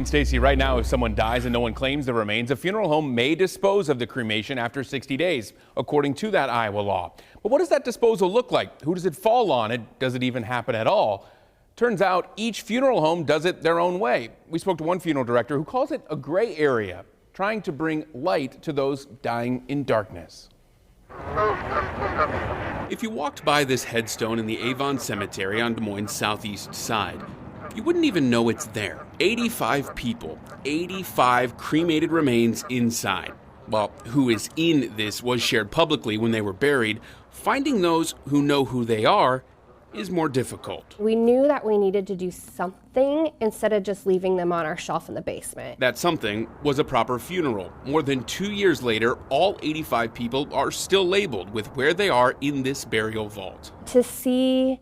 And Stacy, right now, if someone dies and no one claims the remains, a funeral home may dispose of the cremation after 60 days, according to that Iowa law. But what does that disposal look like? Who does it fall on? Does it even happen at all? Turns out each funeral home does it their own way. We spoke to one funeral director who calls it a gray area, trying to bring light to those dying in darkness. If you walked by this headstone in the Avon Cemetery on Des Moines' southeast side, you wouldn't even know it's there. 85 people, 85 cremated remains inside. Well, who is in this was shared publicly when they were buried. Finding those who know who they are is more difficult. We knew that we needed to do something instead of just leaving them on our shelf in the basement. That something was a proper funeral. More than 2 years later, all 85 people are still labeled with where they are in this burial vault. To see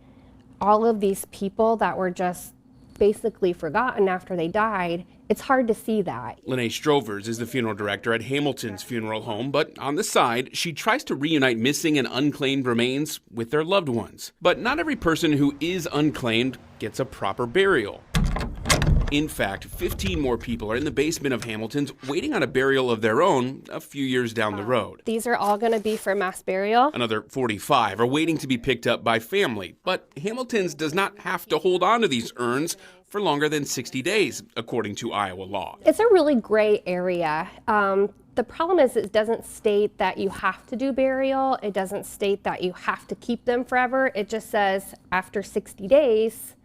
all of these people that were just basically forgotten after they died, it's hard to see that. Lene Strovers is the funeral director at Hamilton's funeral home, but on the side, she tries to reunite missing and unclaimed remains with their loved ones. But not every person who is unclaimed gets a proper burial. In fact, 15 more people are in the basement of Hamilton's waiting on a burial of their own a few years down the road. These are all going to be for mass burial. Another 45 are waiting to be picked up by family, but Hamilton's does not have to hold on to these urns for longer than 60 days, according to Iowa law. It's a really gray area. The problem is it doesn't state that you have to do burial. It doesn't state that you have to keep them forever. It just says after 60 days,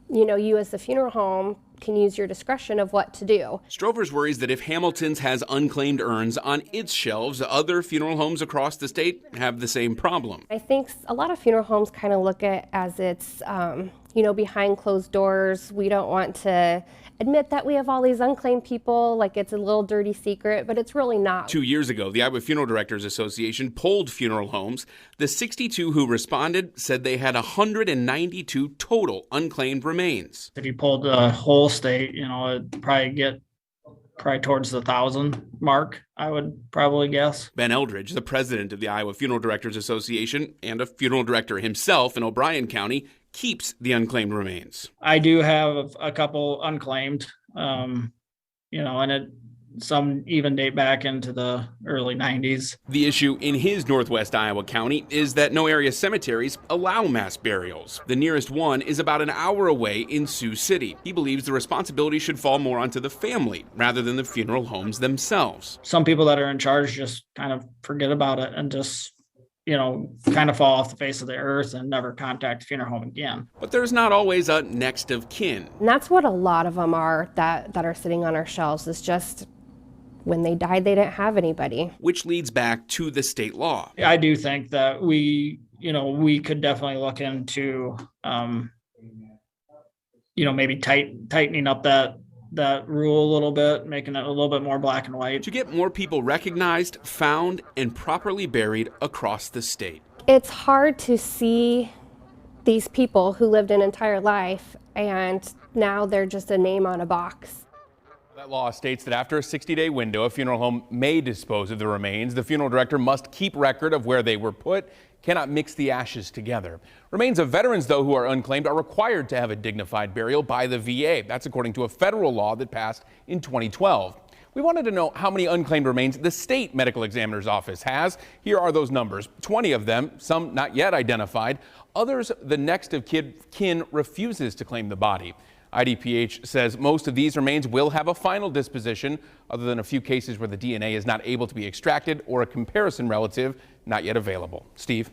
you as the funeral home can use your discretion of what to do. Strovers worries that if Hamilton's has unclaimed urns on its shelves, other funeral homes across the state have the same problem. I think a lot of funeral homes kind of look at it as it's, behind closed doors. We don't want to admit that we have all these unclaimed people, like it's a little dirty secret, but it's really not. 2 years ago, the Iowa Funeral Directors Association polled funeral homes. The 62 who responded said they had 192 total unclaimed remains. If you polled the whole state, it'd probably towards the 1,000 mark, I would probably guess. Ben Eldridge, the president of the Iowa Funeral Directors Association and a funeral director himself in O'Brien County, keeps the unclaimed remains. I do have a couple unclaimed, and some even date back into the early 90s. The issue in his northwest Iowa county is that no area cemeteries allow mass burials. The nearest one is about an hour away in Sioux City. He believes the responsibility should fall more onto the family rather than the funeral homes themselves. Some people that are in charge just kind of forget about it and just kind of fall off the face of the earth and never contact a funeral home again. But there's not always a next of kin. And that's what a lot of them are that are sitting on our shelves, is just when they died, they didn't have anybody. Which leads back to the state law. I do think that we could definitely look into, maybe tightening up that rule a little bit, making it a little bit more black and white. To get more people recognized, found, and properly buried across the state. It's hard to see these people who lived an entire life and now they're just a name on a box. That law states that after a 60-day window, a funeral home may dispose of the remains. The funeral director must keep record of where they were put, cannot mix the ashes together. Remains of veterans, though, who are unclaimed are required to have a dignified burial by the VA. That's according to a federal law that passed in 2012. We wanted to know how many unclaimed remains the state medical examiner's office has. Here are those numbers. 20 of them, some not yet identified. Others, the next of kin refuses to claim the body. IDPH says most of these remains will have a final disposition, other than a few cases where the DNA is not able to be extracted or a comparison relative not yet available. Steve?